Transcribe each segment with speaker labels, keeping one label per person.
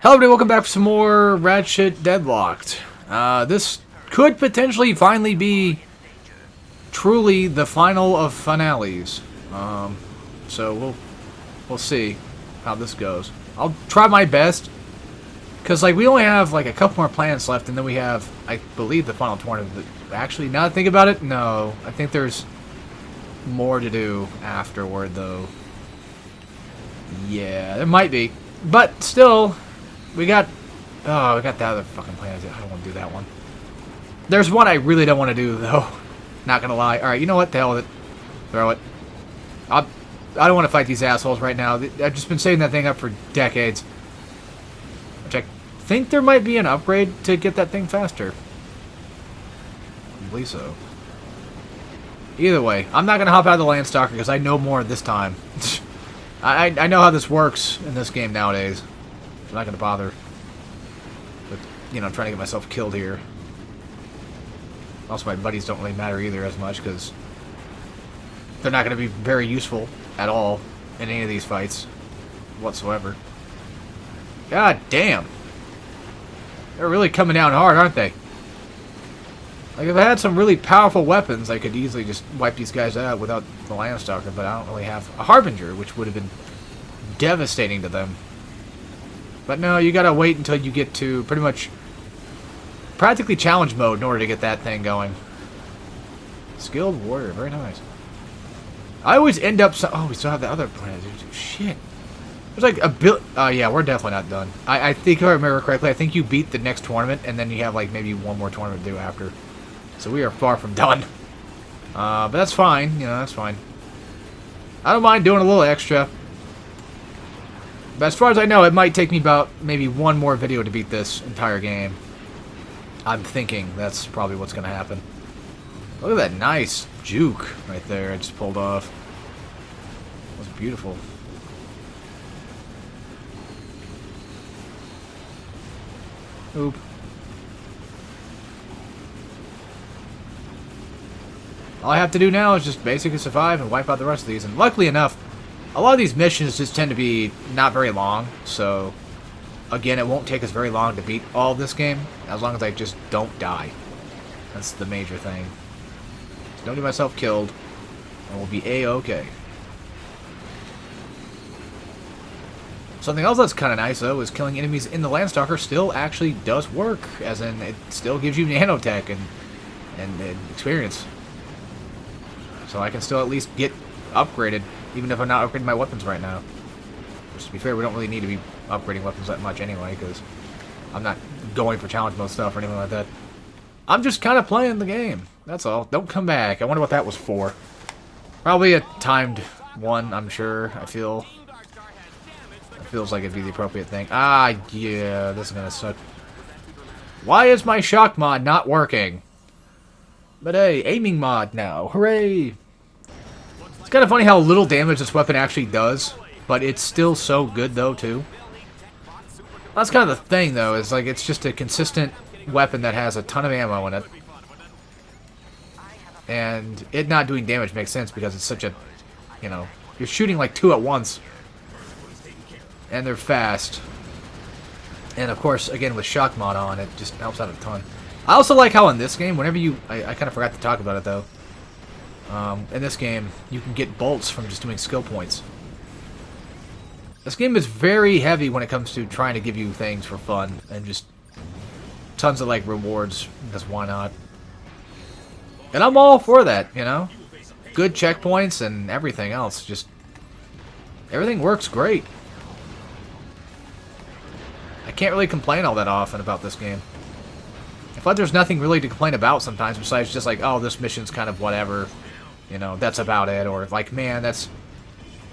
Speaker 1: Hello everybody, welcome back for some more Ratchet Deadlocked. This could potentially finally be truly the final of finales. So we'll see how this goes. I'll try my best, because like we only have like a couple more planets left, and then we have, I believe, the final tournament. But actually, now that I think about it, no. I think there's more to do afterward, though. Yeah, there might be. But still, we got the other fucking planet. I don't want to do that one. There's one I really don't want to do, though. Not gonna lie. Alright, you know what? The hell with it. Throw it. I don't want to fight these assholes right now. I've just been saving that thing up for decades. Which I think there might be an upgrade to get that thing faster. I believe so. Either way, I'm not gonna hop out of the Landstalker because I know more this time. I know how this works in this game nowadays. I'm not gonna bother with, trying to get myself killed here. Also, my buddies don't really matter either as much because they're not gonna be very useful at all in any of these fights whatsoever. God damn. They're really coming down hard, aren't they? Like, if I had some really powerful weapons, I could easily just wipe these guys out without the Landstalker, but I don't really have a Harbinger, which would have been devastating to them. But no, you gotta wait until you get to pretty much practically challenge mode in order to get that thing going. Skilled warrior, very nice. I always end up oh, we still have the other planet. Shit. There's like a yeah, we're definitely not done. I think if I remember correctly, I think you beat the next tournament, and then you have like maybe one more tournament to do after. So we are far from done. But that's fine, that's fine. I don't mind doing a little extra. But as far as I know, it might take me about maybe one more video to beat this entire game. I'm thinking that's probably what's going to happen. Look at that nice juke right there I just pulled off. That was beautiful. Oop. All I have to do now is just basically survive and wipe out the rest of these. And luckily enough, a lot of these missions just tend to be not very long. So, again, it won't take us very long to beat all of this game, as long as I just don't die. That's the major thing. Just don't get myself killed, and we'll be A-okay. Something else that's kind of nice, though, is killing enemies in the Landstalker still actually does work. As in, it still gives you nanotech and experience. So I can still at least get upgraded, even if I'm not upgrading my weapons right now. Which, to be fair, we don't really need to be upgrading weapons that much anyway, because I'm not going for challenge mode stuff or anything like that. I'm just kind of playing the game. That's all. Don't come back. I wonder what that was for. Probably a timed one, I'm sure. It feels like it'd be the appropriate thing. Ah, yeah, this is gonna suck. Why is my shock mod not working? But hey, aiming mod now. Hooray! It's kind of funny how little damage this weapon actually does, but it's still so good, though, too. That's kind of the thing, though, is like it's just a consistent weapon that has a ton of ammo in it. And it not doing damage makes sense because it's such a, you're shooting like two at once. And they're fast. And of course, again, with shock mod on, it just helps out a ton. I also like how in this game, whenever I kind of forgot to talk about it, though. In this game, you can get bolts from just doing skill points. This game is very heavy when it comes to trying to give you things for fun. And just tons of, like, rewards, because why not? And I'm all for that, Good checkpoints and everything else. Just, everything works great. I can't really complain all that often about this game. I feel like there's nothing really to complain about sometimes besides just like, oh, this mission's kind of whatever. That's about it. Or like, man, that's...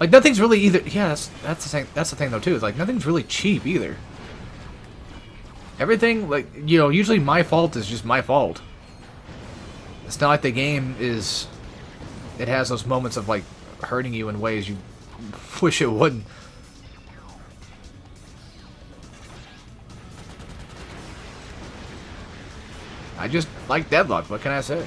Speaker 1: Like, nothing's really either... Yeah, that's the thing, though, too. It's like, nothing's really cheap, either. Everything, like, usually my fault is just my fault. It's not like the game is... It has those moments of, like, hurting you in ways you wish it wouldn't. I just like Deadlocked, what can I say?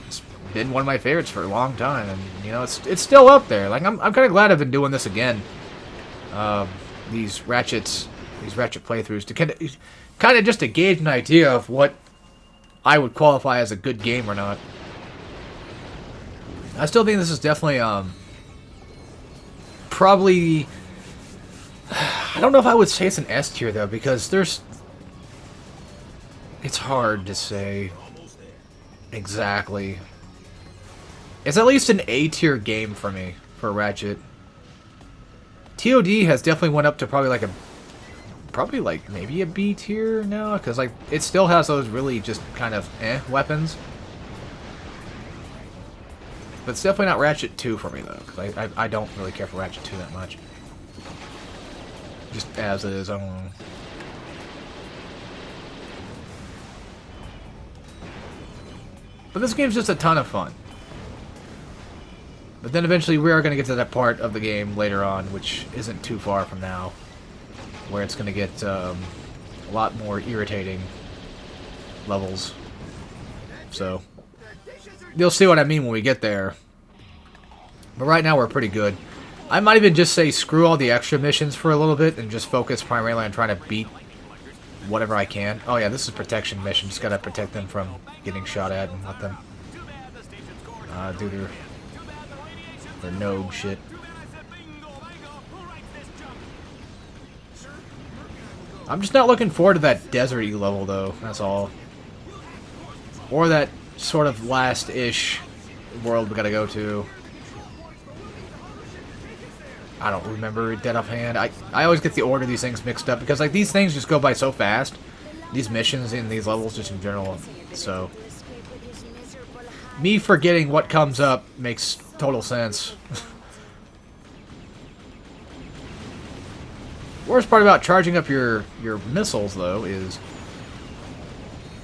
Speaker 1: It's been one of my favorites for a long time, and, it's still up there. Like, I'm kind of glad I've been doing this again. these Ratchet playthroughs to kind of just to gauge an idea of what I would qualify as a good game or not. I still think this is definitely probably. I don't know if I would say it's an S tier though, because there's. It's hard to say exactly. It's at least an A tier game for me for Ratchet. TOD has definitely went up to probably like maybe a B tier now, because like it still has those really just kind of weapons. But it's definitely not Ratchet 2 for me though, because I don't really care for Ratchet 2 that much. Just as it is, I don't know. But this game's just a ton of fun. But then eventually we are going to get to that part of the game later on, which isn't too far from now, where it's going to get a lot more irritating levels. So, you'll see what I mean when we get there. But right now we're pretty good. I might even just say screw all the extra missions for a little bit and just focus primarily on trying to beat whatever I can. Oh yeah, this is protection mission. Just gotta protect them from getting shot at and let them do their node shit. I'm just not looking forward to that desert-y level though, that's all. Or that sort of last-ish world we gotta go to. I don't remember dead offhand. I always get the order of these things mixed up because like these things just go by so fast. These missions in these levels just in general. So me forgetting what comes up makes total sense. Worst part about charging up your missiles though is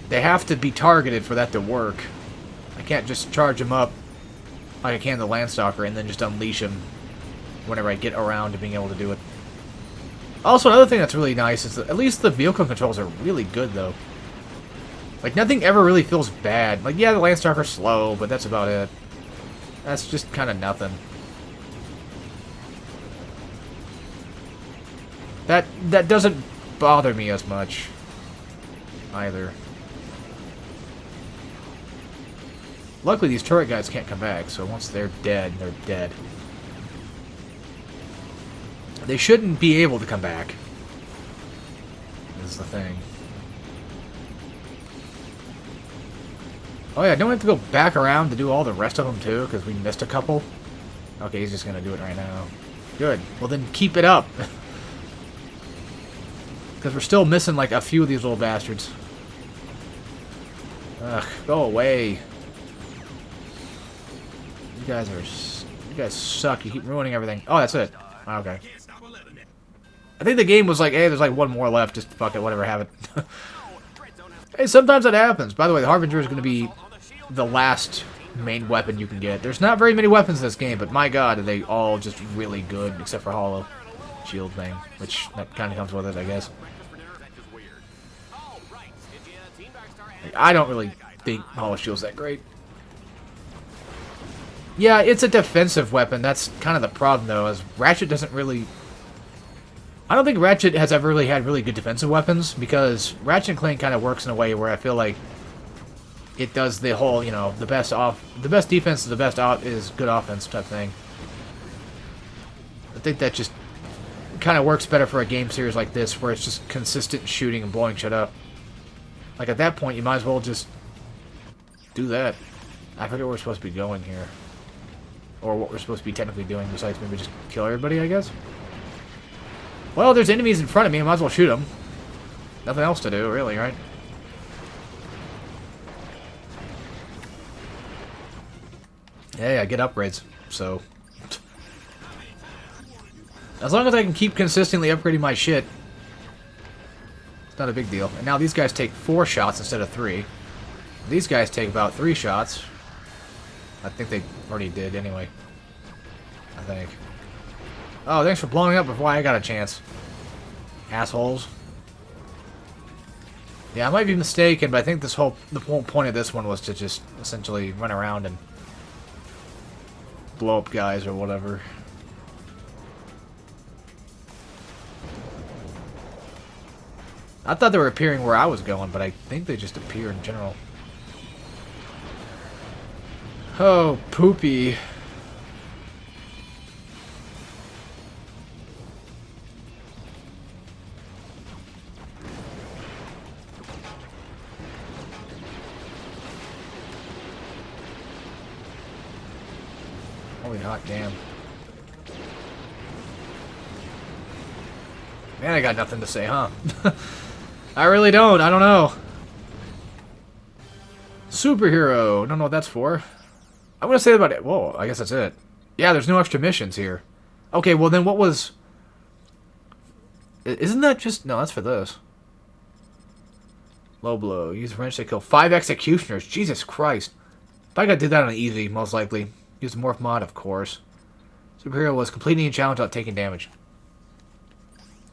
Speaker 1: they have to be targeted for that to work. I can't just charge them up like I can the Landstalker and then just unleash them whenever I get around to being able to do it. Also, another thing that's really nice is that at least the vehicle controls are really good, though. Like, nothing ever really feels bad. Like, yeah, the Landstalker's slow, but that's about it. That's just kind of nothing. That doesn't bother me as much, either. Luckily, these turret guys can't come back, so once they're dead, they're dead. They shouldn't be able to come back. This is the thing. Oh yeah, don't we have to go back around to do all the rest of them too, because we missed a couple? Okay, he's just going to do it right now. Good. Well then keep it up. Because we're still missing like a few of these little bastards. Ugh, go away. You guys suck. You keep ruining everything. Oh, that's it. Okay. I think the game was like, hey, there's like one more left. Just fuck it, whatever, have it. Hey, sometimes that happens. By the way, the Harbinger is going to be the last main weapon you can get. There's not very many weapons in this game, but my god, are they all just really good, except for Hollow Shield thing, which that kind of comes with it, I guess. Like, I don't really think Hollow Shield's that great. Yeah, it's a defensive weapon. That's kind of the problem, though, is Ratchet doesn't really... I don't think Ratchet has ever really had really good defensive weapons, because Ratchet & Clank kind of works in a way where I feel like it does the whole, you know, the best defense is the best is good offense type thing. I think that just kind of works better for a game series like this, where it's just consistent shooting and blowing shit up. Like, at that point, you might as well just do that. I forget where we're supposed to be going here. Or what we're supposed to be technically doing, besides maybe just kill everybody, I guess? Well, there's enemies in front of me. I might as well shoot them. Nothing else to do, really, right? Hey, I get upgrades, so... As long as I can keep consistently upgrading my shit, it's not a big deal. And now these guys take 4 shots instead of 3. These guys take about 3 shots. I think they already did, anyway. I think. Oh, thanks for blowing up before I got a chance. Assholes. Yeah, I might be mistaken, but I think the whole point of this one was to just essentially run around and blow up guys or whatever. I thought they were appearing where I was going, but I think they just appear in general. Oh, poopy. Holy hot damn. Man, I got nothing to say, huh? I really don't. I don't know. Superhero. I don't know what that's for. I'm going to say about it. Whoa, I guess that's it. Yeah, there's no extra missions here. Okay, well then what was... Isn't that just... No, that's for this. Low blow. Use wrench to kill 5 executioners. Jesus Christ. If I could do that on easy, most likely. Use the morph mod, of course. Superhero was completing a challenge without taking damage.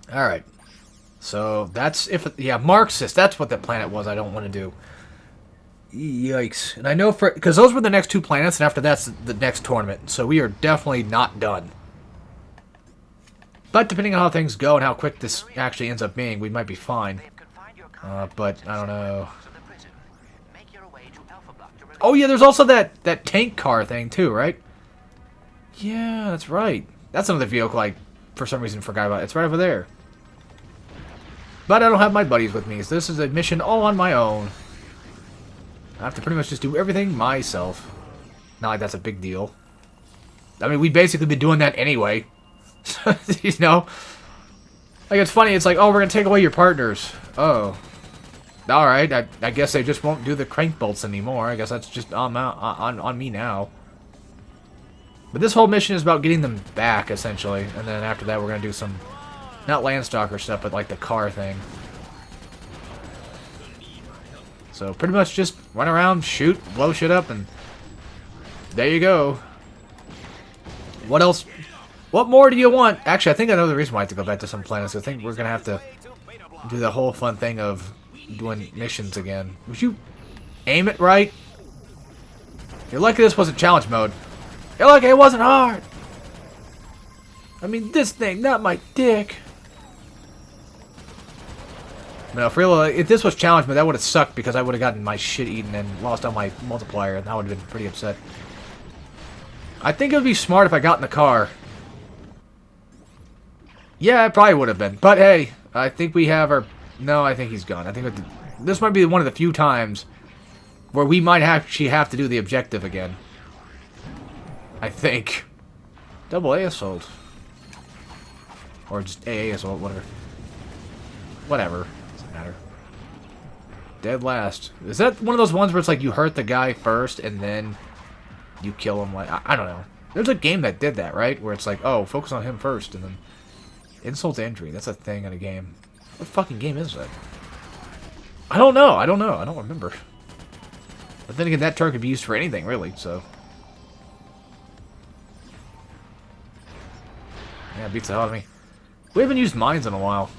Speaker 1: Alright. So, that's... Yeah, Marxist. That's what that planet was I don't want to do. Yikes. And I know for... Because those were the next 2 planets, and after that's the next tournament. So we are definitely not done. But depending on how things go and how quick this actually ends up being, we might be fine. But, I don't know. Oh yeah, there's also that tank car thing too, right? Yeah, that's right. That's another vehicle I, for some reason, forgot about. It's right over there. But I don't have my buddies with me, so this is a mission all on my own. I have to pretty much just do everything myself. Not like that's a big deal. I mean, we've basically been doing that anyway. You know? Like, it's funny, it's like, oh, we're gonna take away your partners. Oh. Alright, I guess they just won't do the crank bolts anymore. I guess that's just on me now. But this whole mission is about getting them back, essentially. And then after that, we're going to do some... Not Landstalker stuff, but like the car thing. So pretty much just run around, shoot, blow shit up, and... There you go. What else? What more do you want? Actually, I think I know the reason why I have to go back to some planets. I think we're going to have to do the whole fun thing of... doing missions again. Would you aim it right? You're lucky this wasn't challenge mode. You're lucky it wasn't hard. I mean, this thing, not my dick. No, for real, if this was challenge mode, that would have sucked because I would have gotten my shit eaten and lost on my multiplier, and I would have been pretty upset. I think it would be smart if I got in the car. Yeah, it probably would have been. But hey, I think we have our... No, I think he's gone. I think this might be one of the few times where we might actually have to do the objective again. I think. Double A assault. Or just AA assault, whatever. Whatever. Doesn't matter. Dead last. Is that one of those ones where it's like you hurt the guy first and then you kill him? Like I don't know. There's a game that did that, right? Where it's like, oh, focus on him first and then... Insult to injury. That's a thing in a game. What fucking game is that? I don't know. I don't know. I don't remember. But then again, that turret could be used for anything, really, so... Yeah, it beats the hell out of me. We haven't used mines in a while.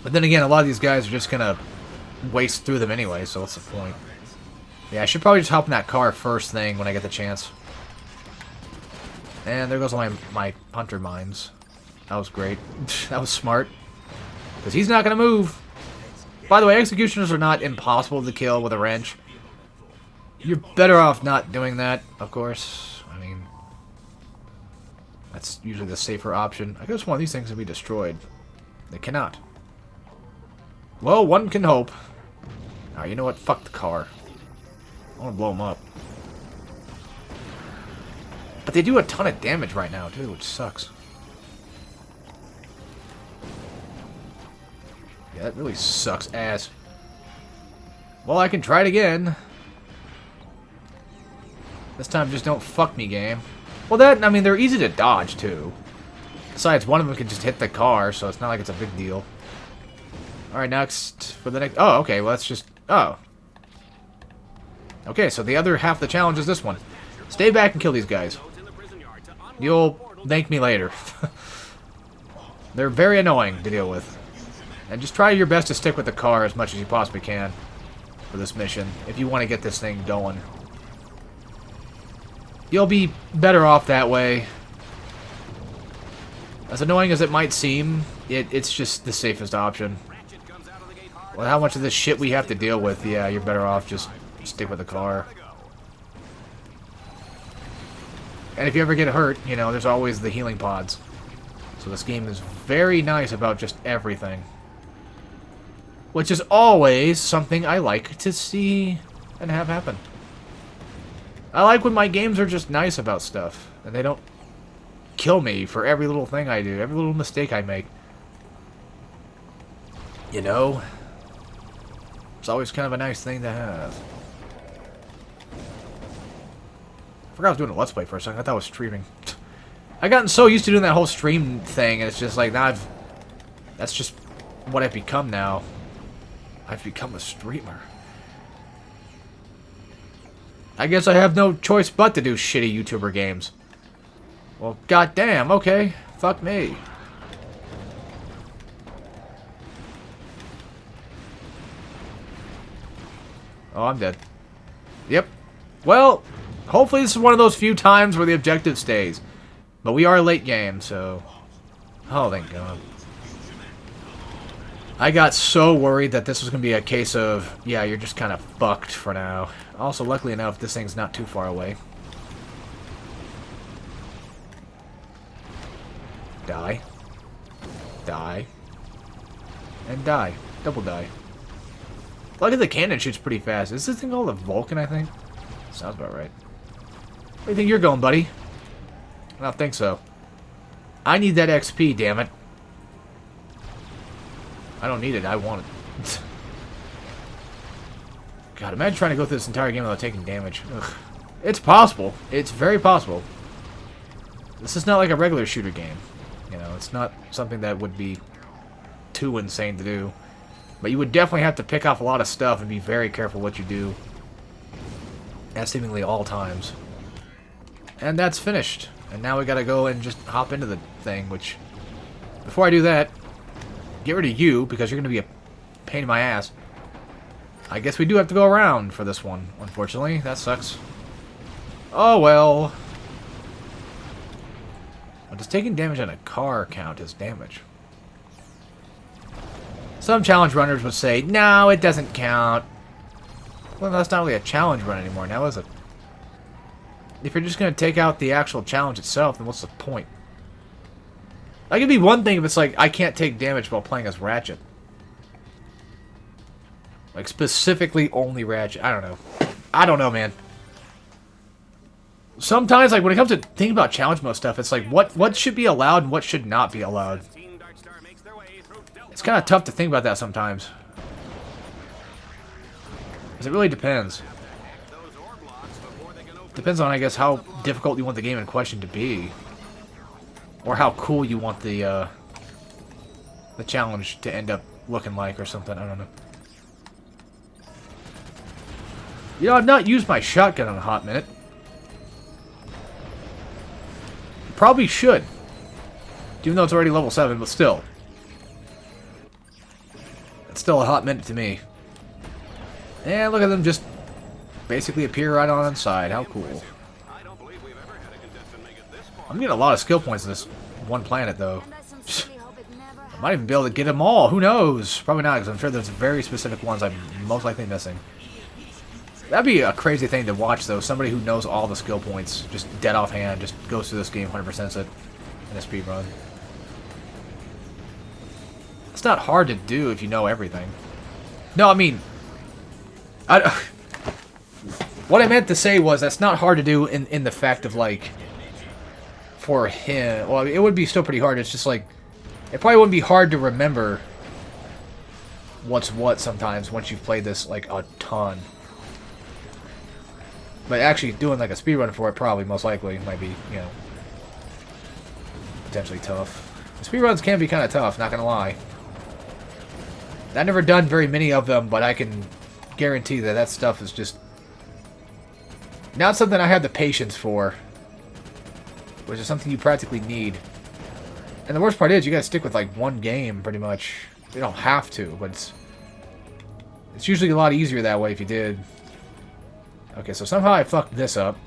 Speaker 1: But then again, a lot of these guys are just gonna waste through them anyway, so what's the point? Yeah, I should probably just hop in that car first thing when I get the chance. And there goes my hunter mines. That was great. That was smart. Because he's not gonna move. By the way, executioners are not impossible to kill with a wrench. You're better off not doing that, of course. I mean... That's usually the safer option. I guess one of these things can be destroyed. They cannot. Well, one can hope. Alright, you know what? Fuck the car. I want to blow them up. But they do a ton of damage right now, too, which sucks. Yeah, that really sucks ass. Well, I can try it again. This time, just don't fuck me, game. Well, that, I mean, they're easy to dodge, too. Besides, one of them can just hit the car, so it's not like it's a big deal. Alright, next, for the next... Oh, okay, well, that's just... Oh. Okay, so the other half of the challenge is this one. Stay back and kill these guys. You'll thank me later. They're very annoying to deal with. And just try your best to stick with the car as much as you possibly can for this mission, if you want to get this thing going. You'll be better off that way. As annoying as it might seem, it's just the safest option. Well, how much of this shit we have to deal with, yeah, you're better off just stick with the car. And if you ever get hurt, you know, there's always the healing pods. So this game is very nice about just everything. Which is always something I like to see and have happen. I like when my games are just nice about stuff. And they don't kill me for every little thing I do, every little mistake I make. You know? It's always kind of a nice thing to have. I forgot I was doing a Let's Play for a second. I thought I was streaming. I've gotten so used to doing that whole stream thing, and it's just like, now that's just what I've become now. I've become a streamer. I guess I have no choice but to do shitty YouTuber games. Well, goddamn, okay. Fuck me. Oh, I'm dead. Yep. Well, hopefully this is one of those few times where the objective stays. But we are a late game, so... Oh, thank God. I got so worried that this was going to be a case of, yeah, you're just kind of fucked for now. Also, luckily enough, this thing's not too far away. Die. Die. And die. Double die. Luckily the cannon shoots pretty fast. Is this thing called a Vulcan, I think? Sounds about right. Where do you think you're going, buddy? I don't think so. I need that XP, damn it. I don't need it, I want it. God, imagine trying to go through this entire game without taking damage. Ugh. It's possible. It's very possible. This is not like a regular shooter game. You know, it's not something that would be too insane to do. But you would definitely have to pick off a lot of stuff and be very careful what you do. At seemingly all times. And that's finished. And now we gotta go and just hop into the thing, which... Before I do that, get rid of you, because you're gonna be a pain in my ass. I guess we do have to go around for this one, unfortunately. That sucks. Oh, well. Does taking damage on a car count as damage? Some challenge runners would say, no, it doesn't count. Well, that's not really a challenge run anymore now, is it? If you're just going to take out the actual challenge itself, then what's the point? That could be one thing if it's like, I can't take damage while playing as Ratchet. Like, specifically only Ratchet. I don't know. I don't know, man. Sometimes, like, when it comes to thinking about challenge mode stuff, it's like, what should be allowed and what should not be allowed? It's kind of tough to think about that sometimes. Because it really depends. Depends on, I guess, how difficult you want the game in question to be. Or how cool you want the challenge to end up looking like or something. I don't know. You know, I've not used my shotgun in a hot minute. Probably should. Even though it's already level 7, but still. It's still a hot minute to me. And look at them just basically appear right on the side. How cool. I'm getting a lot of skill points in this one planet, though. I might even be able to get them all. Who knows? Probably not, because I'm sure there's very specific ones I'm most likely missing. That'd be a crazy thing to watch, though. Somebody who knows all the skill points, just dead offhand, just goes through this game 100% it in a speed run. It's not hard to do if you know everything. No, I mean... what I meant to say was that's not hard to do in the fact of, like... For him... Well, it would be still pretty hard. It's just, like... It probably wouldn't be hard to remember what's what sometimes once you've played this, like, a ton. But actually doing, like, a speedrun for it probably, most likely, might be, you know... potentially tough. Speedruns can be kind of tough, not gonna lie. I've never done very many of them, but I can guarantee that that stuff is just not something I have the patience for, which is something you practically need. And the worst part is you gotta stick with like one game pretty much. You don't have to, but it's usually a lot easier that way if you did. Okay, so somehow I fucked this up.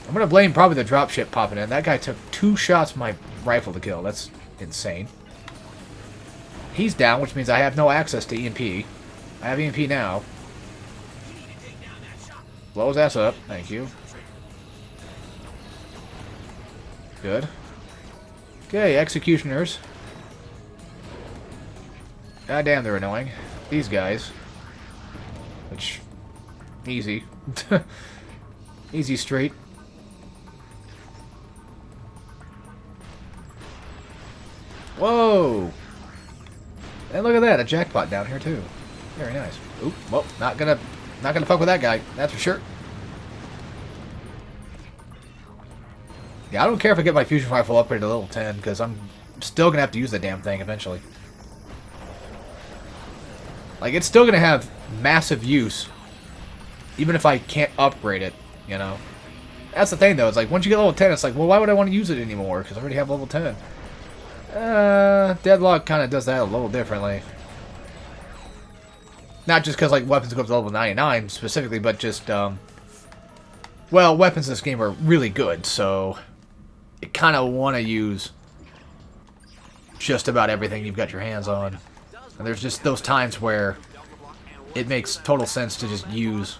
Speaker 1: I'm gonna blame probably the dropship popping in. That guy took 2 shots from my rifle to kill. That's insane. He's down, which means I have no access to EMP. I have EMP now. Blow his ass up. Thank you. Good. Okay, executioners. God damn, they're annoying. These guys. Which... Easy. Easy straight. Whoa! And look at that, a jackpot down here too. Very nice. Oop, well, not gonna fuck with that guy, that's for sure. Yeah, I don't care if I get my fusion rifle upgraded to level 10, because I'm still gonna have to use the damn thing eventually. Like, it's still gonna have massive use, even if I can't upgrade it, you know? That's the thing, though. It's like, once you get level 10, it's like, well, why would I want to use it anymore? Because I already have level 10. Deadlocked kind of does that a little differently. Not just because, like, weapons go up to level 99, specifically, but just, well, weapons in this game are really good, so you kind of want to use just about everything you've got your hands on. And there's just those times where it makes total sense to just use...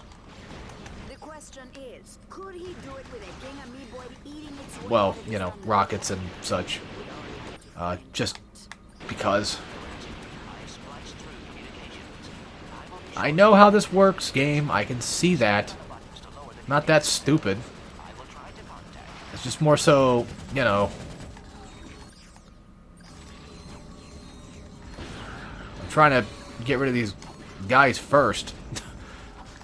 Speaker 1: well, you know, rockets and such. Just because. I know how this works, game. I can see that. Not that stupid. It's just more so, you know... I'm trying to get rid of these guys first.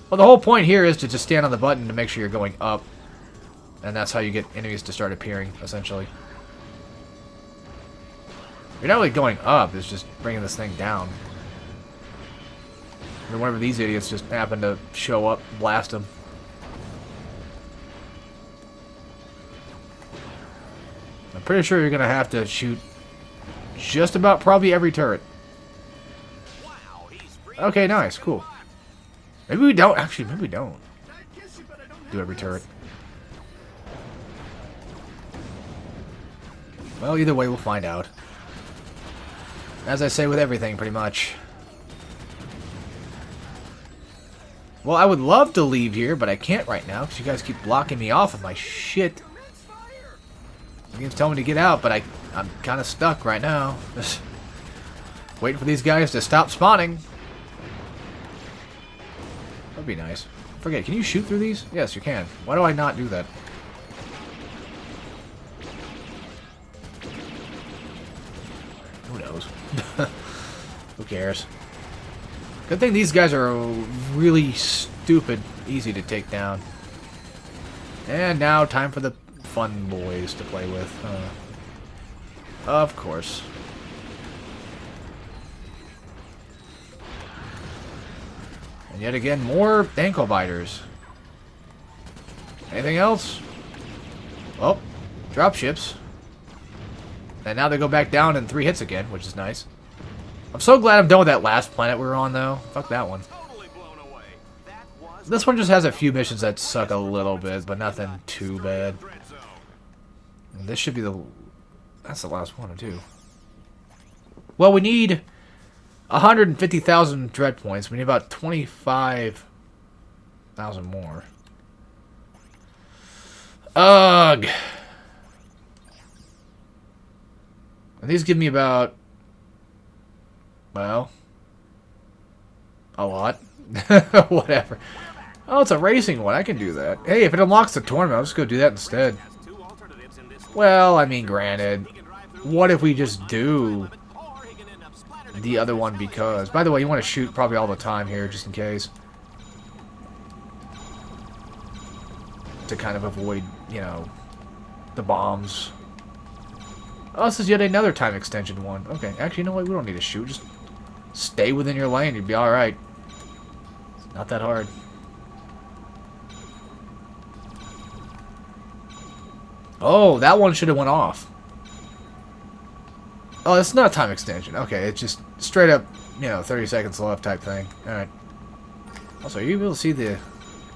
Speaker 1: Well, the whole point here is to just stand on the button to make sure you're going up. And that's how you get enemies to start appearing, essentially. You're not really going up, it's just bringing this thing down. And whenever these idiots just happen to show up, blast them. I'm pretty sure you're going to have to shoot just about probably every turret. Okay, nice, cool. Maybe we don't, actually, maybe we don't do every turret. Well, either way, we'll find out. As I say with everything, pretty much. Well, I would love to leave here, but I can't right now, because you guys keep blocking me off of my shit. The game's telling me to get out, but I'm kind of stuck right now. Just waiting for these guys to stop spawning. That'd be nice. Forget, can you shoot through these? Yes, you can. Why do I not do that? Who knows? Who cares? Good thing these guys are really stupid, easy to take down. And now, time for the fun boys to play with. Of course. And yet again, more ankle biters. Anything else? Oh, dropships. And now they go back down in 3 hits again, which is nice. I'm so glad I'm done with that last planet we were on, though. Fuck that one. This one just has a few missions that suck a little bit, but nothing too bad. And this should be the... that's the last one, too. Well, we need 150,000 dread points. We need about 25,000 more. Ugh. And these give me about... well... a lot. Whatever. Oh, it's a racing one. I can do that. Hey, if it unlocks the tournament, I'll just go do that instead. Well, I mean, granted. What if we just do the other one because... by the way, you want to shoot probably all the time here, just in case. To kind of avoid, you know, the bombs. Oh, this is yet another time extension one. Okay, actually, you know what? We don't need to shoot. Just stay within your lane. You'd be alright. It's not that hard. Oh, that one should have went off. Oh, it's not a time extension. Okay, it's just straight up, you know, 30 seconds left type thing. Alright. Also, are you able to see the...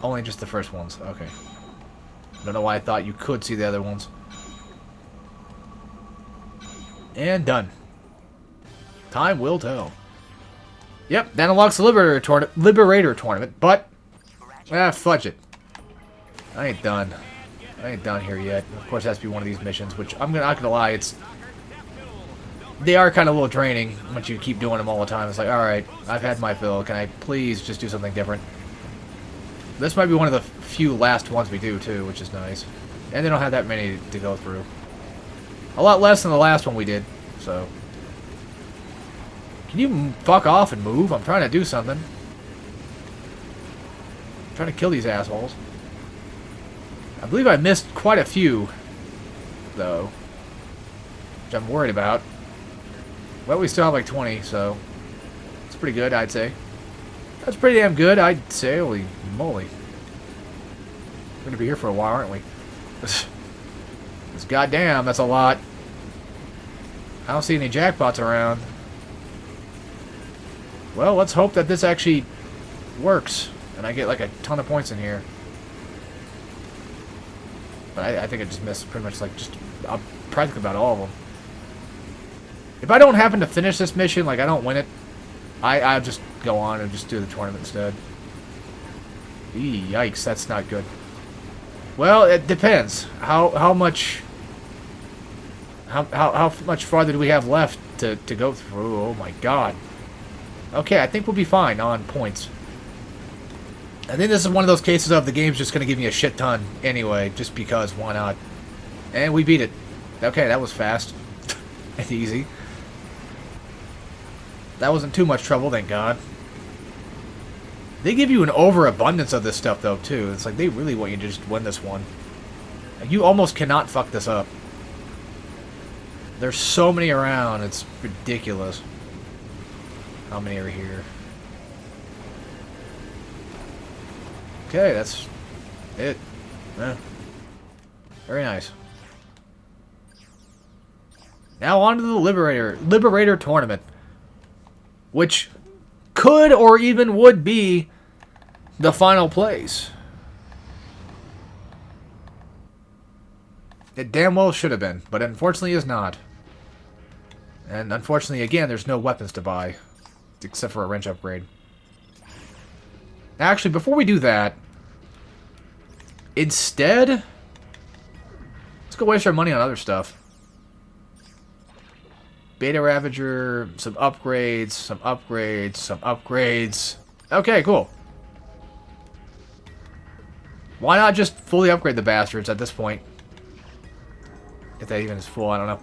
Speaker 1: only just the first ones? Okay. Don't know why I thought you could see the other ones. And done. Time will tell. Yep, that unlocks the Liberator Tournament, but... fudge it. I ain't done. I ain't done here yet. Of course, it has to be one of these missions, which I'm not gonna lie, they are kind of a little draining once you keep doing them all the time. It's like, alright, I've had my fill. Can I please just do something different? This might be one of the few last ones we do, too, which is nice. And they don't have that many to go through. A lot less than the last one we did, so... Can you fuck off and move? I'm trying to do something. I'm trying to kill these assholes. I believe I missed quite a few, though. Which I'm worried about. Well, we still have like 20, so... It's pretty good, I'd say. That's pretty damn good, I'd say. Holy moly. We're gonna be here for a while, aren't we? This goddamn, that's a lot. I don't see any jackpots around. Well, let's hope that this actually works. And I get like a ton of points in here. But I think I just missed pretty much like just practically about all of them. If I don't happen to finish this mission, like I don't win it, I'll just go on and just do the tournament instead. Yikes, that's not good. Well, it depends. How much farther do we have left to go through? Oh my god. Okay, I think we'll be fine on points. I think this is one of those cases of the game's just going to give me a shit ton anyway, just because, why not? And we beat it. Okay, that was fast. And easy. That wasn't too much trouble, thank God. They give you an overabundance of this stuff, though, too. It's like they really want you to just win this one. You almost cannot fuck this up. There's so many around, it's ridiculous. How many are here? Okay, that's it. Very nice. Now on to the Liberator Tournament. Which could or even would be the final place. It damn well should have been, but unfortunately is not. And unfortunately, again, there's no weapons to buy. Except for a wrench upgrade. Actually, before we do that, instead, let's go waste our money on other stuff. Beta Ravager, some upgrades, some upgrades, some upgrades. Okay, cool. Why not just fully upgrade the bastards at this point? If that even is full, I don't know.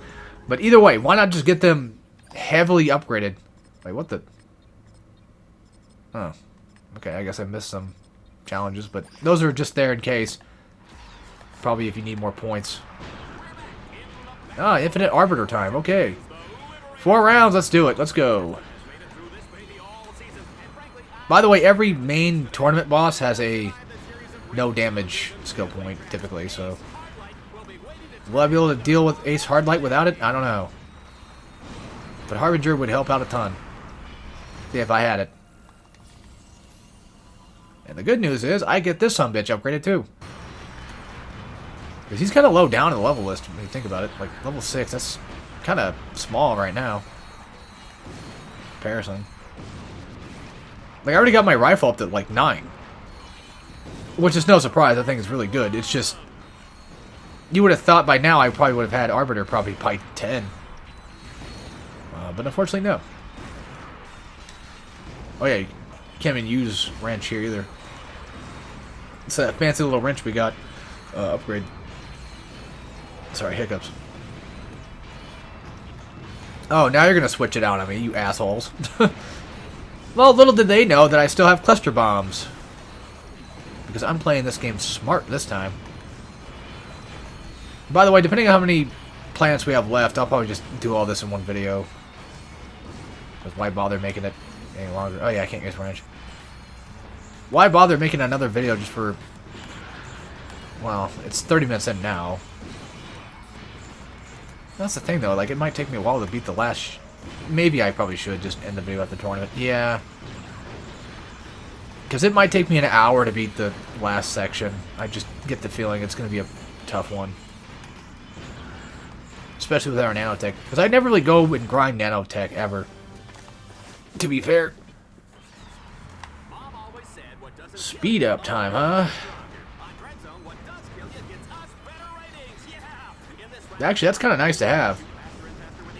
Speaker 1: But either way, why not just get them heavily upgraded? Wait, what the... Oh. Okay, I guess I missed some challenges, but those are just there in case. Probably if you need more points. Ah, infinite arbiter time. Okay. 4 rounds, let's do it. Let's go. By the way, every main tournament boss has a no damage skill point, typically, so... Will I be able to deal with Ace Hardlight without it? I don't know. But Harbinger would help out a ton. See if I had it. And the good news is, I get this sumbitch upgraded too. Because he's kind of low down in the level list, when you think about it. Like, level 6, that's kind of small right now. Comparison. Like, I already got my rifle up to, like, 9. Which is no surprise, I think it's really good. It's just... You would have thought by now I probably would have had Arbiter probably by 10. But unfortunately, no. Oh yeah, you can't even use wrench here either. It's that fancy little wrench we got. Upgrade. Sorry, hiccups. Oh, now you're going to switch it out on me, you assholes. Well, little did they know that I still have cluster bombs. Because I'm playing this game smart this time. By the way, depending on how many planets we have left, I'll probably just do all this in one video. Because why bother making it any longer? Oh yeah, I can't use wrench. Why bother making another video just for... Well, it's 30 minutes in now. That's the thing though, like it might take me a while to beat the last... Maybe I probably should just end the video at the tournament. Yeah. Because it might take me an hour to beat the last section. I just get the feeling it's going to be a tough one. Especially with our nanotech. Because I never really go and grind nanotech ever. To be fair. Speed up time, huh? Actually, that's kind of nice to have.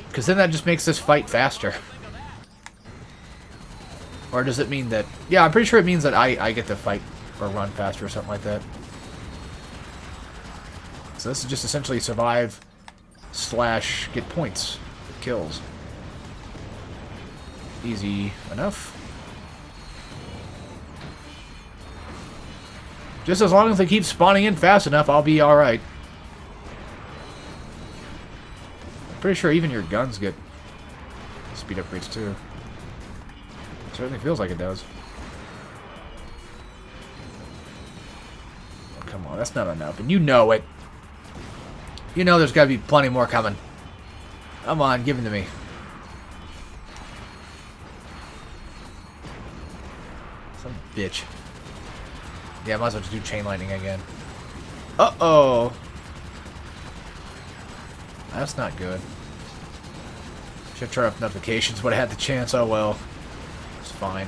Speaker 1: Because then that just makes this fight faster. Or does it mean that... Yeah, I'm pretty sure it means that I get to fight or run faster or something like that. So this is just essentially survive / get points. Kills. Easy enough. Just as long as they keep spawning in fast enough, I'll be alright. I'm pretty sure even your guns get speed upgrades too. Certainly feels like it does. Oh, come on, that's not enough. And you know it. You know there's got to be plenty more coming. Come on, give them to me. Some bitch. Yeah, I might as well just do chain lightning again. Uh-oh. That's not good. Should turn off notifications, but I had the chance. Oh well. It's fine.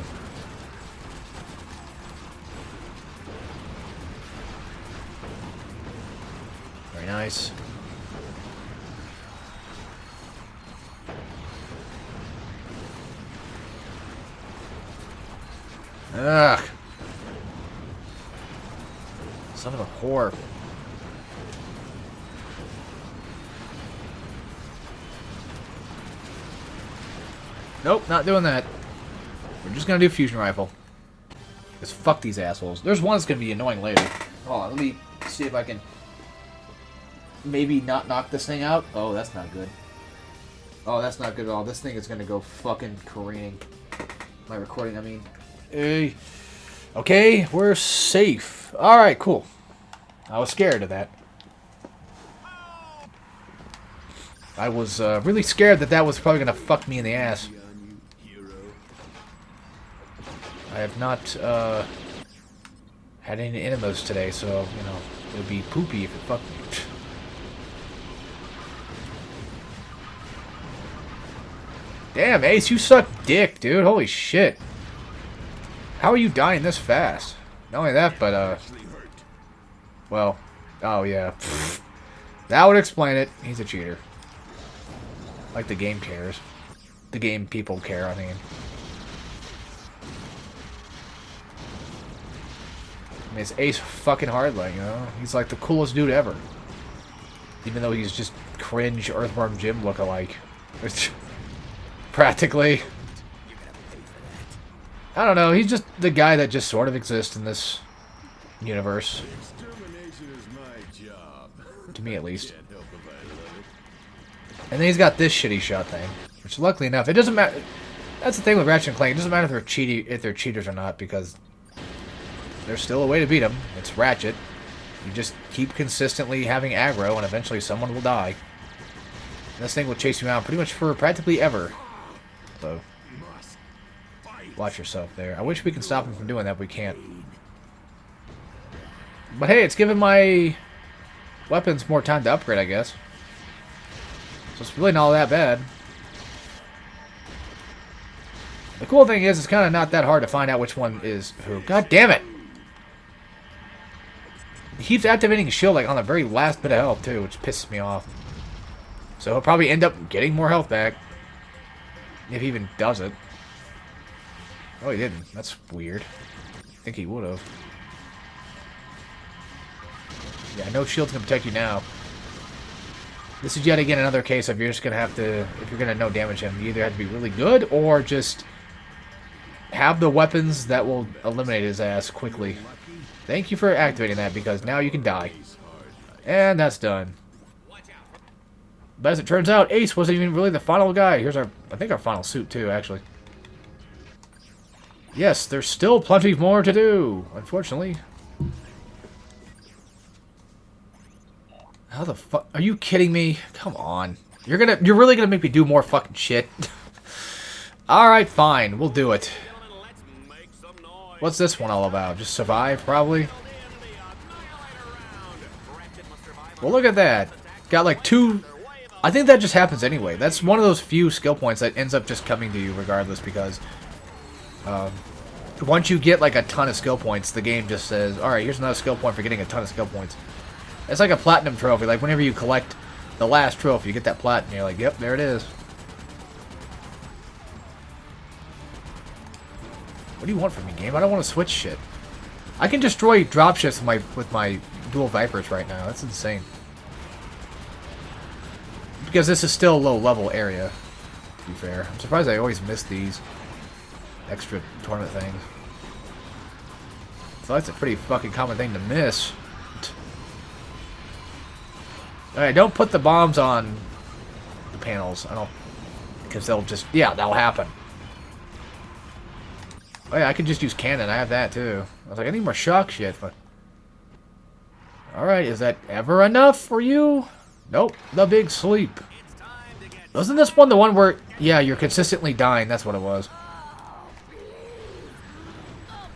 Speaker 1: Very nice. Ugh. Son of a whore. Nope, not doing that. We're just gonna do fusion rifle. Because fuck these assholes. There's one that's gonna be annoying later. Hold on, let me see if I can maybe not knock this thing out. Oh, that's not good. Oh, that's not good at all. This thing is gonna go fucking careening. My recording, I mean. Hey. Okay, we're safe. Alright, cool. I was scared of that. I was really scared that that was probably gonna fuck me in the ass. I have not had any enemas today, so, you know, it would be poopy if it fucked me. Damn, Ace, you suck dick, dude. Holy shit. How are you dying this fast? Not only that, but, well, oh, yeah. That would explain it. He's a cheater. Like the game cares. The game people care, I mean. I mean, it's Ace fucking Hardlight, you know? He's like the coolest dude ever. Even though he's just cringe Earthworm Jim lookalike. Practically. I don't know, he's just the guy that just sort of exists in this universe. To me, at least. And then he's got this shitty shot thing. Which, luckily enough, it doesn't matter. That's the thing with Ratchet and Clank. It doesn't matter if they're cheaters or not, because there's still a way to beat them. It's Ratchet. You just keep consistently having aggro, and eventually someone will die. And this thing will chase you around pretty much for practically ever. So, watch yourself there. I wish we could stop him from doing that, but we can't. But hey, it's giving my weapons more time to upgrade, I guess. So it's really not all that bad. The cool thing is, it's kind of not that hard to find out which one is who. God damn it! He keeps activating his shield like on the very last bit of health too, which pisses me off. So he'll probably end up getting more health back. If he even does it. Oh, he didn't. That's weird. I think he would have. Yeah, no shield's gonna protect you now. This is yet again another case of you're just gonna have to, if you're gonna no damage him, you either have to be really good or just have the weapons that will eliminate his ass quickly. Thank you for activating that, because now you can die. And that's done. But as it turns out, Ace wasn't even really the final guy. Here's our, I think our final suit too, actually. Yes, there's still plenty more to do, unfortunately. How the fuck? Are you kidding me? Come on. You're really gonna make me do more fucking shit? Alright, fine. We'll do it. What's this one all about? Just survive, probably? Well, look at that. Got like 2... I think that just happens anyway. That's one of those few skill points that ends up just coming to you regardless, because Once you get like a ton of skill points, the game just says, alright, here's another skill point for getting a ton of skill points. It's like a platinum trophy. Like whenever you collect the last trophy, you get that platinum. You're like, yep, there it is. What do you want from me, game? I don't want to switch shit. I can destroy dropships with my dual Vipers right now. That's insane. Because this is still a low-level area, to be fair. I'm surprised I always miss these extra tournament things. So that's a pretty fucking common thing to miss. Alright, don't put the bombs on the panels. I don't... Because they'll just... Yeah, that'll happen. Oh yeah, I could just use cannon. I have that too. I was like, I need more shock shit, but... Alright, is that ever enough for you? Nope. The big sleep. Wasn't this one the one where... Yeah, you're consistently dying. That's what it was.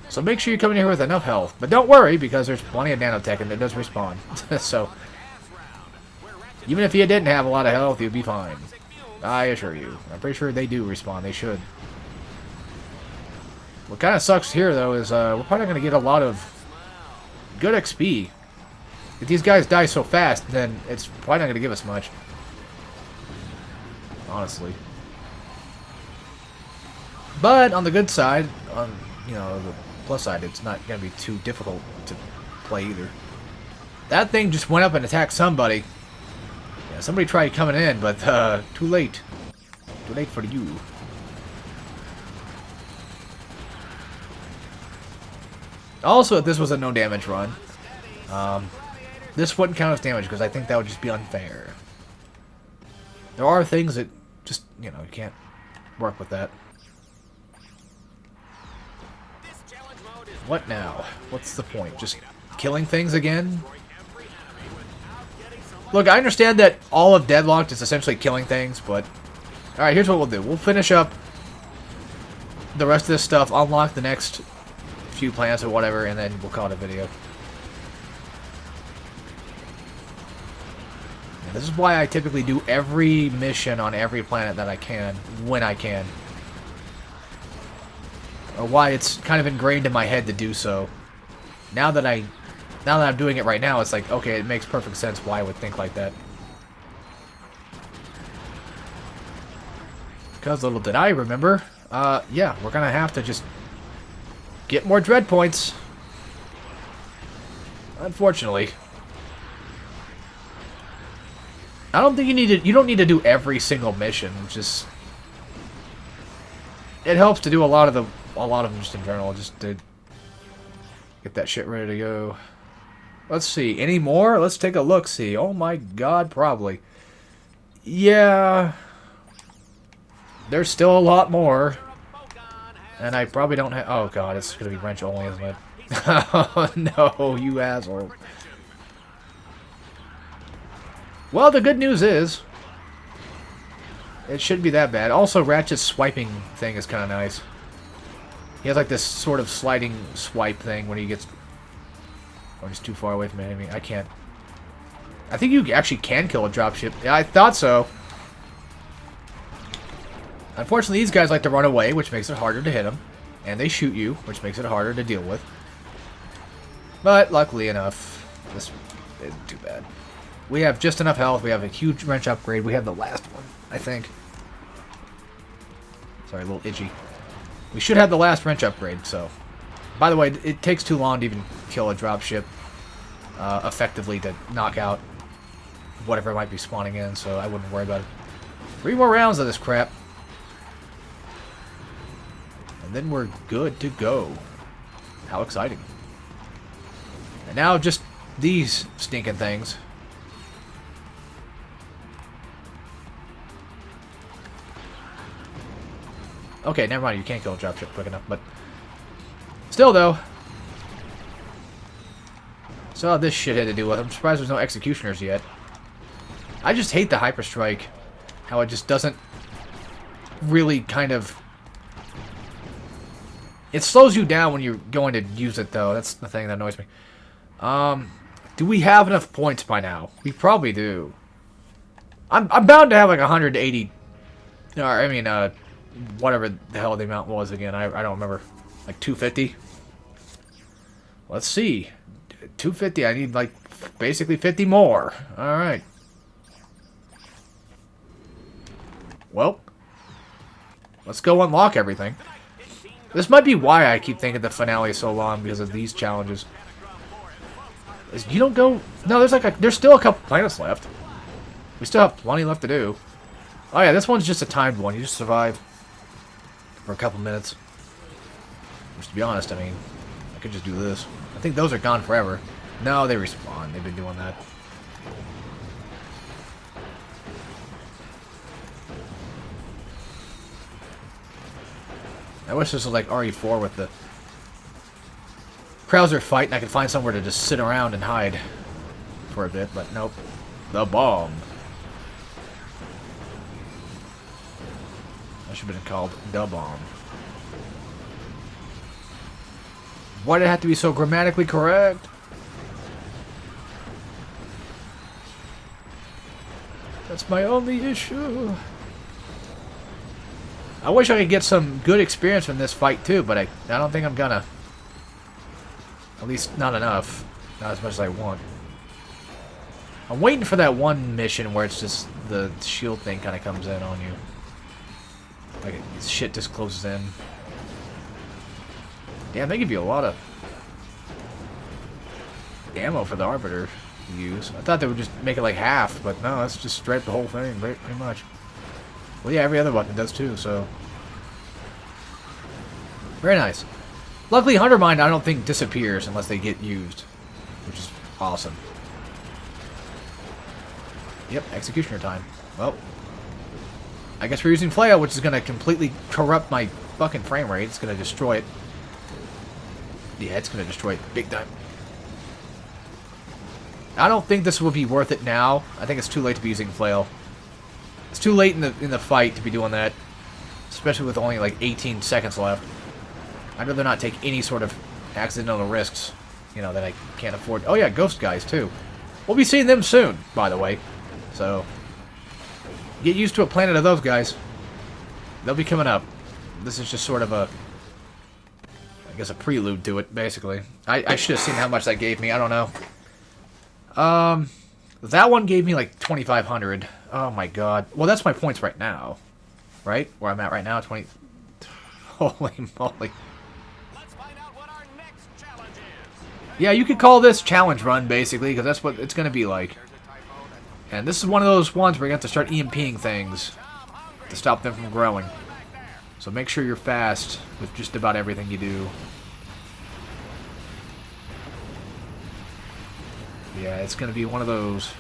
Speaker 1: So make sure you come in here with enough health. But don't worry, because there's plenty of nanotech and it does respawn. So... Even if you didn't have a lot of health, you'd be fine. I assure you. I'm pretty sure they do respawn. They should. What kind of sucks here, though, is we're probably going to get a lot of good XP. If these guys die so fast, then it's probably not going to give us much. Honestly. But on the good side, on you know the plus side, it's not going to be too difficult to play either. That thing just went up and attacked somebody. Yeah, somebody tried coming in, but too late. Too late for you. Also, if this was a no damage run, this wouldn't count as damage because I think that would just be unfair. There are things that just, you know, you can't work with that. What now? What's the point? Just killing things again? Look, I understand that all of Deadlocked is essentially killing things, but... Alright, here's what we'll do. We'll finish up the rest of this stuff, unlock the next few planets or whatever, and then we'll call it a video. And this is why I typically do every mission on every planet that I can, when I can. Or why it's kind of ingrained in my head to do so. Now that I'm doing it right now, it's like, okay, it makes perfect sense why I would think like that. Because little did I remember, yeah, we're gonna have to just get more dread points. Unfortunately. I don't think you don't need to do every single mission. Just it helps to do a lot of them just in general, just to get that shit ready to go. Let's see. Any more? Let's take a look. See. Oh my god, probably. Yeah. There's still a lot more. And I probably don't have... Oh god, it's going to be wrench only, isn't it? Oh no, you asshole. Well, the good news is... it shouldn't be that bad. Also, Ratchet's swiping thing is kind of nice. He has like this sort of sliding swipe thing when he gets... or just too far away from the enemy. I can't... I think you actually can kill a dropship. Yeah, I thought so. Unfortunately, these guys like to run away, which makes it harder to hit them. And they shoot you, which makes it harder to deal with. But, luckily enough, this isn't too bad. We have just enough health. We have a huge wrench upgrade. We have the last one, I think. Sorry, a little itchy. We should have the last wrench upgrade, so... By the way, it takes too long to even kill a dropship effectively to knock out whatever might be spawning in, so I wouldn't worry about it. 3 more rounds of this crap. And then we're good to go. How exciting. And now just these stinking things. Okay, never mind. You can't kill a dropship quick enough, but... Still, though. Still have this shithead to deal with. I'm surprised there's no executioners yet. I just hate the hyperstrike. How it just doesn't really kind of... It slows you down when you're going to use it, though. That's the thing that annoys me. Do we have enough points by now? We probably do. I'm bound to have like 180... Or, I mean, whatever the hell the amount was again. I don't remember. Like 250? Let's see. 250, I need like basically 50 more. Alright. Well, let's go unlock everything. This might be why I keep thinking the finale is so long, because of these challenges. You don't go... No, there's still a couple planets left. We still have plenty left to do. Oh yeah, this one's just a timed one. You just survive for a couple minutes. Which, to be honest, I mean, I could just do this. I think those are gone forever. No, they respawn. They've been doing that. I wish this was like RE4 with the crowds are fighting. I could find somewhere to just sit around and hide for a bit, but nope. The bomb. That should have been called the bomb. Why did it have to be so grammatically correct? That's my only issue. I wish I could get some good experience from this fight too, but I don't think I'm gonna. At least not enough. Not as much as I want. I'm waiting for that one mission where it's just the shield thing kind of comes in on you. Like shit just closes in. Damn, they give you a lot of ammo for the Arbiter to use. I thought they would just make it like half, but no, that's just straight the whole thing, pretty much. Well, yeah, every other weapon does too, so... Very nice. Luckily, Hunter Mind I don't think disappears unless they get used, which is awesome. Yep, executioner time. Well, I guess we're using Flail, which is going to completely corrupt my fucking frame rate. It's going to destroy it. Yeah, it's going to destroy it big time. I don't think this will be worth it now. I think it's too late to be using Flail. It's too late in the fight to be doing that, especially with only like 18 seconds left. I'd rather not take any sort of accidental risks, you know, that I can't afford. Oh yeah, ghost guys too. We'll be seeing them soon, by the way. So get used to a planet of those guys. They'll be coming up. This is just sort of a, I guess, a prelude to it, basically. I should have seen how much that gave me. I don't know. That one gave me like 2,500. Oh my god. Well, that's my points right now. Right? Where I'm at right now, 20... Holy moly. Let's find out what our next challenge is. Yeah, you could call this challenge run, basically, because that's what it's going to be like. And this is one of those ones where you have to start EMPing things to stop them from growing. So make sure you're fast with just about everything you do. Yeah, it's going to be one of those.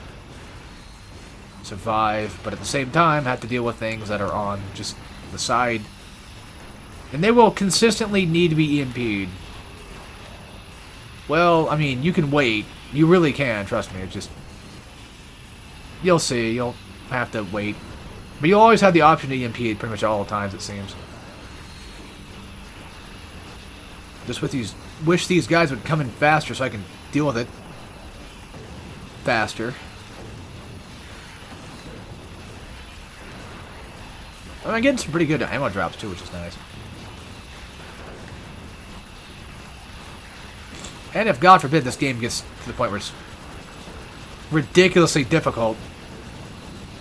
Speaker 1: Survive, but at the same time have to deal with things that are on just the side. And they will consistently need to be EMP'd. Well, I mean, you can wait. You really can, trust me. It's just... You'll see. You'll have to wait. But you'll always have the option to EMP pretty much all the times, it seems. Just with these... Wish these guys would come in faster so I can deal with it faster. I'm getting some pretty good ammo drops too, which is nice. And if, God forbid, this game gets to the point where it's ridiculously difficult,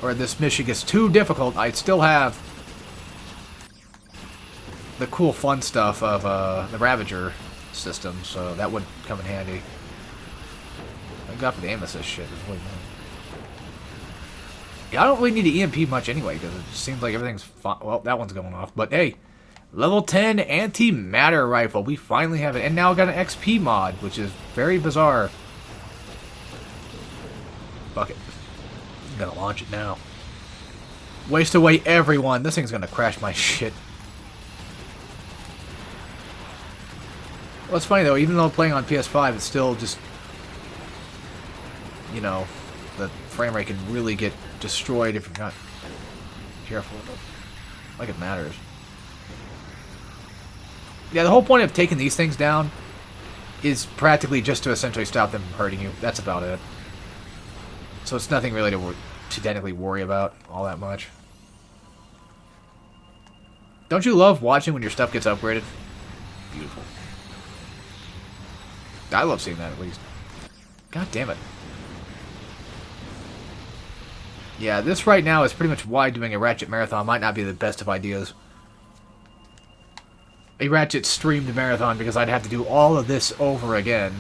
Speaker 1: or this mission gets too difficult, I'd still have the cool fun stuff of the Ravager system, so that would come in handy. Thank God for the aim assist shit. Yeah, I don't really need to EMP much anyway, because it just seems like everything's fine. Well, that one's going off. But hey, level 10 antimatter rifle. We finally have it. And now got an XP mod, which is very bizarre. Fuck it. I'm going to launch it now. Waste away everyone. This thing's going to crash my shit. Well, it's funny though, even though playing on PS5, it's still just, you know, the frame rate can really get destroyed if you're not careful. Like it matters. Yeah, the whole point of taking these things down is practically just to essentially stop them from hurting you. That's about it. So it's nothing really to technically worry about all that much. Don't you love watching when your stuff gets upgraded? Beautiful. I love seeing that, at least. God damn it. Yeah, this right now is pretty much why doing a Ratchet marathon might not be the best of ideas. A Ratchet streamed marathon, because I'd have to do all of this over again.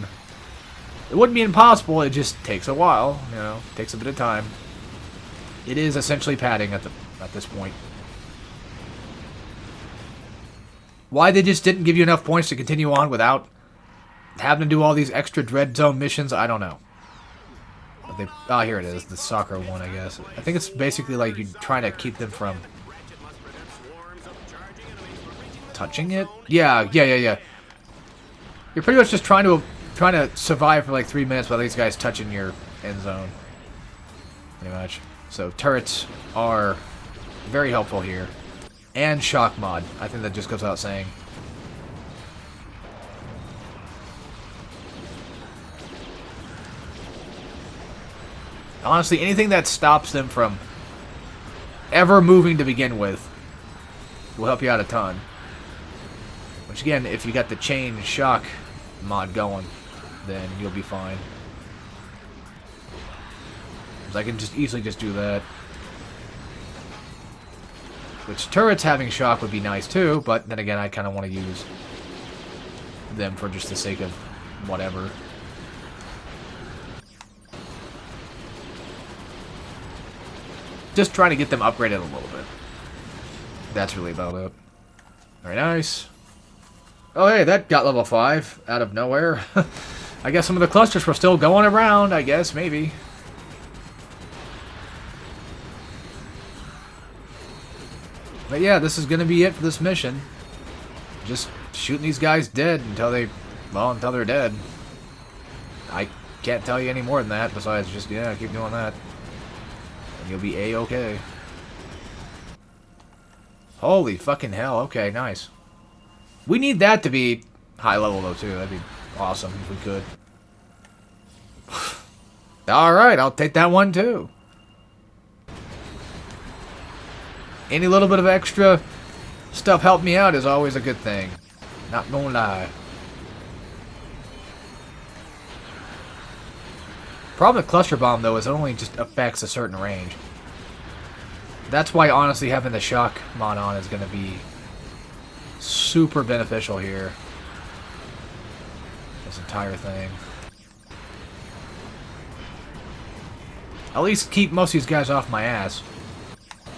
Speaker 1: It wouldn't be impossible, it just takes a while, you know, takes a bit of time. It is essentially padding at this point. Why they just didn't give you enough points to continue on without having to do all these extra Dread Zone missions, I don't know. But they, oh, here it is, the soccer one, I guess. I think it's basically like you're trying to keep them from touching it. Yeah. You're pretty much just trying to survive for like 3 minutes while these guys touching your end zone. Pretty much. So turrets are very helpful here. And shock mod. I think that just goes without saying. Honestly, anything that stops them from ever moving to begin with will help you out a ton. Which again, if you got the chain shock mod going, then you'll be fine. Because I can just easily just do that. Which turrets having shock would be nice too, but then again I kind of want to use them for just the sake of whatever. Just trying to get them upgraded a little bit. That's really about it. Very nice. Oh hey, that got level 5 out of nowhere. I guess some of the clusters were still going around, I guess, maybe. But yeah, this is going to be it for this mission. Just shooting these guys dead until they're dead. I can't tell you any more than that, besides just, yeah, keep doing that. And you'll be A-okay. Holy fucking hell, okay, nice. We need that to be high level, though, too. That'd be awesome if we could. Alright, I'll take that one, too. Any little bit of extra stuff help me out is always a good thing. Not gonna lie. Problem with Cluster Bomb, though, is it only just affects a certain range. That's why, honestly, having the shock mod on is going to be super beneficial here. This entire thing. At least keep most of these guys off my ass.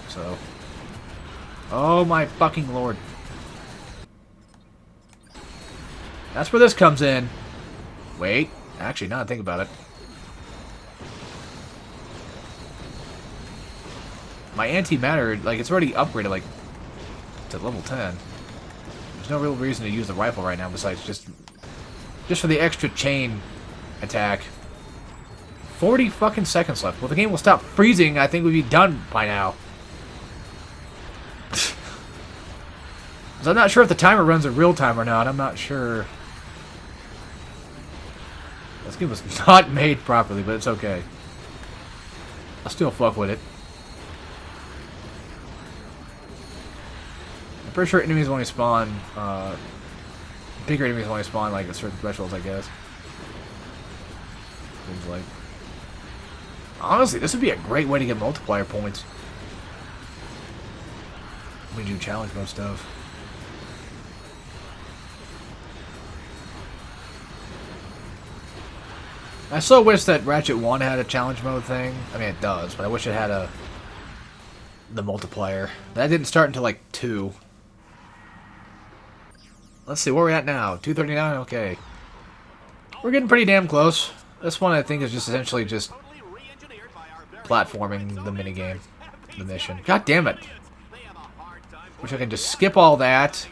Speaker 1: So. Oh my fucking lord. That's where this comes in. Wait. Actually, now I think about it. My antimatter, like, it's already upgraded, like, to level 10. There's no real reason to use the rifle right now besides just for the extra chain attack. 40 fucking seconds left. Well, the game will stop freezing. I think we'd be done by now. So I'm not sure if the timer runs in real time or not. I'm not sure. This game was not made properly, but it's okay. I'll still fuck with it. I'm pretty sure enemies only spawn, bigger enemies only spawn like at certain thresholds, I guess. Seems like. Honestly, this would be a great way to get multiplier points. We do challenge mode stuff. I so wish that Ratchet 1 had a challenge mode thing. I mean, it does, but I wish it had the multiplier. That didn't start until like 2. Let's see, where are we at now? 239? Okay. We're getting pretty damn close. This one, I think, is just essentially just platforming the minigame. The mission. God damn it! Wish I can just skip all that.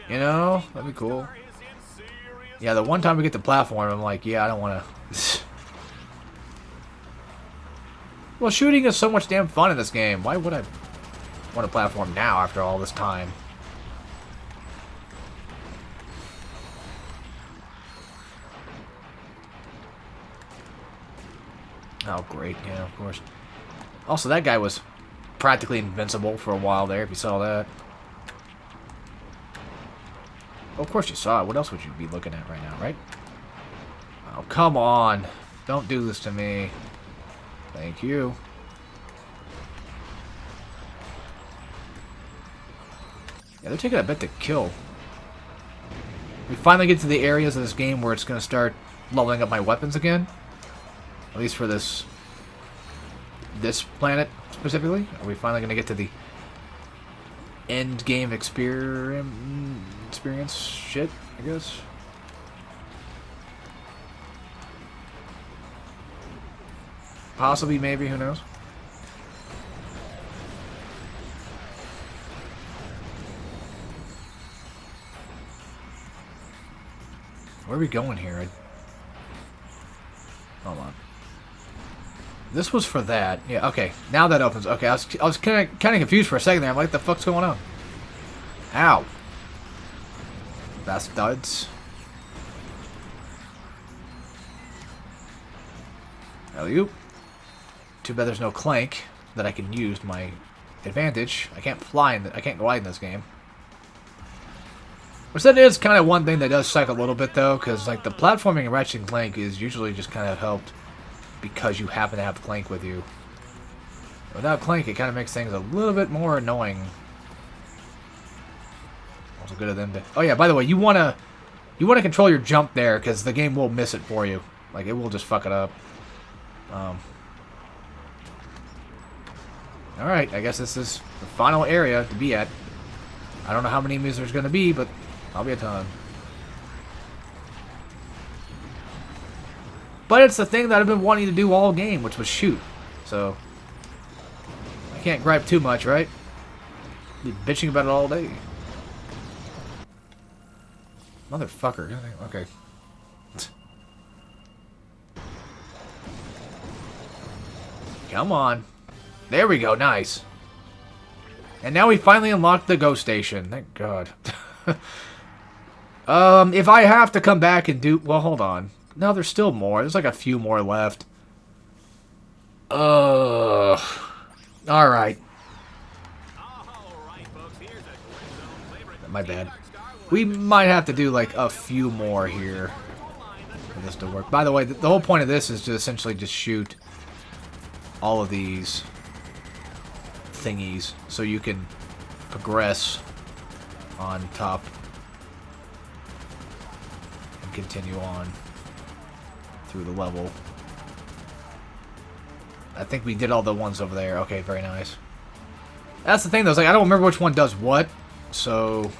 Speaker 1: You know? That'd be cool. Yeah, the one time we get the platform, I'm like, yeah, I don't want to... Well, shooting is so much damn fun in this game. Why would I want to platform now after all this time? Oh, great. Yeah, of course. Also, that guy was practically invincible for a while there, if you saw that. Oh, of course you saw it. What else would you be looking at right now, right? Oh, come on. Don't do this to me. Thank you. Yeah, they're taking a bit to kill. We finally get to the areas of this game where it's going to start leveling up my weapons again. At least for this planet specifically. Are we finally going to get to the end game experience shit, I guess? Possibly, maybe, who knows? Where are we going here? Hold on. This was for that. Yeah, okay. Now that opens. Okay, I was kind of confused for a second there. I'm like, what the fuck's going on? Ow. Bastards. Alley-oop. Too bad there's no clank that I can use to my advantage. I can't fly in I can't glide in this game. Which that is kind of one thing that does suck a little bit though, because like the platforming in Ratchet and Clank is usually just kind of helped because you happen to have Clank with you. Without Clank, it kind of makes things a little bit more annoying. Also good of them to... Oh yeah, by the way, you wanna control your jump there, because the game will miss it for you. Like it will just fuck it up. Alright, I guess this is the final area to be at. I don't know how many enemies there's going to be, but I'll be a ton. But it's the thing that I've been wanting to do all game, which was shoot. So, I can't gripe too much, right? Be bitching about it all day. Motherfucker. Okay. Come on. There we go, nice. And now we finally unlocked the ghost station. Thank God. If I have to come back and do... Well, hold on. No, there's still more. There's like a few more left. Alright. My bad. We might have to do like a few more here for this to work. By the way, the whole point of this is to essentially just shoot all of these thingies so you can progress on top and continue on through the level. I think we did all the ones over there. Okay, very nice. That's the thing though, like I don't remember which one does what, so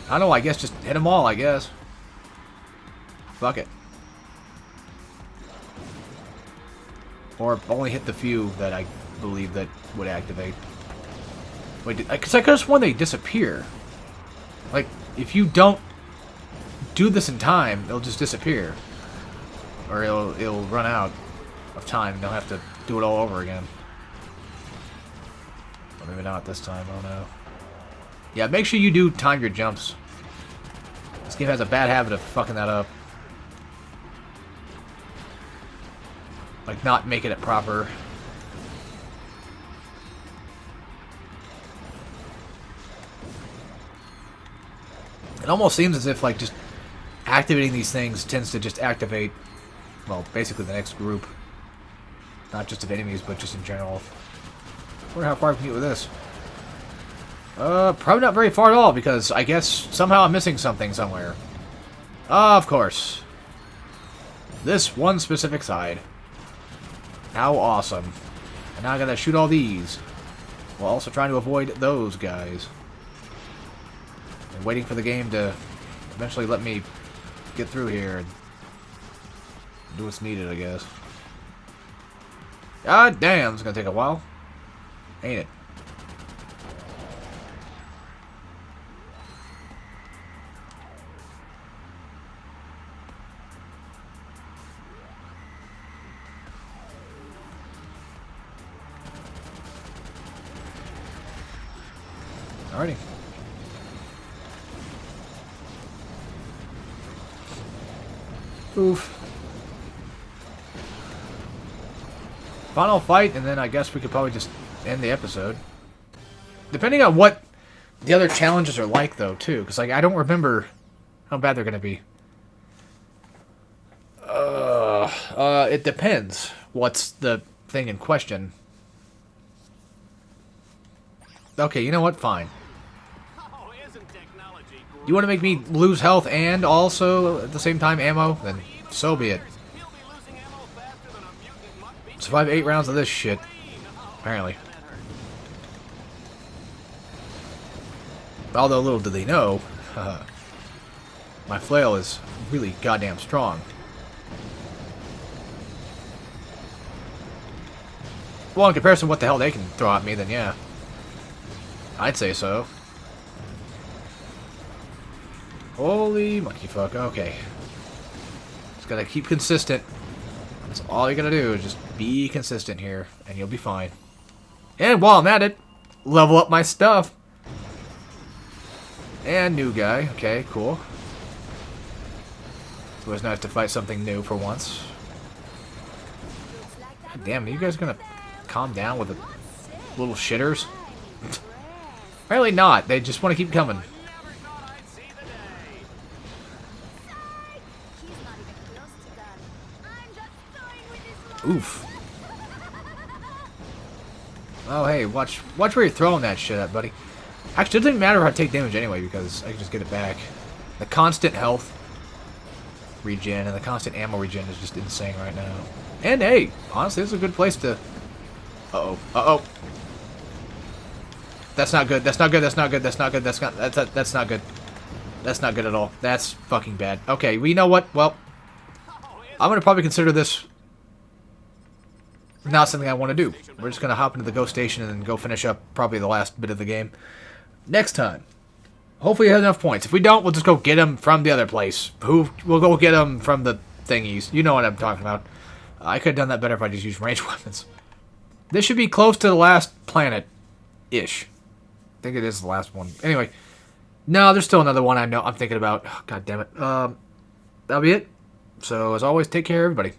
Speaker 1: I don't know, I guess just hit them all, I guess. Fuck it. Or only hit the few that I believe that would activate. Wait, because I could have sworn they disappear. Like, if you don't do this in time, they'll just disappear. Or it'll run out of time and they'll have to do it all over again. Or maybe not this time, I don't know. Yeah, make sure you do time your jumps. This game has a bad habit of fucking that up. Like, not making it proper. It almost seems as if, like, just activating these things tends to just activate, well, basically the next group. Not just of enemies, but just in general. I wonder how far we can get with this. Probably not very far at all, because I guess somehow I'm missing something somewhere. Of course. This one specific side. How awesome. And now I gotta shoot all these. While also trying to avoid those guys. And waiting for the game to eventually let me get through here and do what's needed, I guess. God damn, it's gonna take a while. Ain't it? Alrighty. Oof. Final fight, and then I guess we could probably just end the episode. Depending on what the other challenges are like, though, too. Because, like, I don't remember how bad they're going to be. It depends. What's the thing in question? Okay, you know what? Fine. You want to make me lose health and also, at the same time, ammo? Then so be it. Survive 8 rounds of this shit. Apparently. Although little do they know, my flail is really goddamn strong. Well, in comparison to what the hell they can throw at me, then yeah. I'd say so. Holy monkey fuck, okay. Just gotta keep consistent. That's all you gotta do, is just be consistent here, and you'll be fine. And while I'm at it, level up my stuff. And new guy, okay, cool. It's always nice to fight something new for once. God damn, are you guys gonna calm down with the little shitters? Apparently not, they just want to keep coming. Oof. Oh, hey, watch where you're throwing that shit at, buddy. Actually, it doesn't matter if I take damage anyway, because I can just get it back. The constant health regen and the constant ammo regen is just insane right now. And, hey, honestly, this is a good place to... Uh-oh. Uh-oh. That's not good. That's not good. That's not good. That's not good. That's not good. That's not good at all. That's fucking bad. Okay, well, you know what? Well, I'm going to probably consider this not something I want to do. We're just going to hop into the ghost station and then go finish up probably the last bit of the game next time. Hopefully you have enough points. If we don't, we'll just go get them from the other place. We'll go get them from the thingies. You know what I'm talking about. I could have done that better if I just used ranged weapons. This should be close to the last planet-ish. I think it is the last one. Anyway. No, there's still another one I'm thinking about. Oh, God damn it. That'll be it. So, as always, take care, everybody.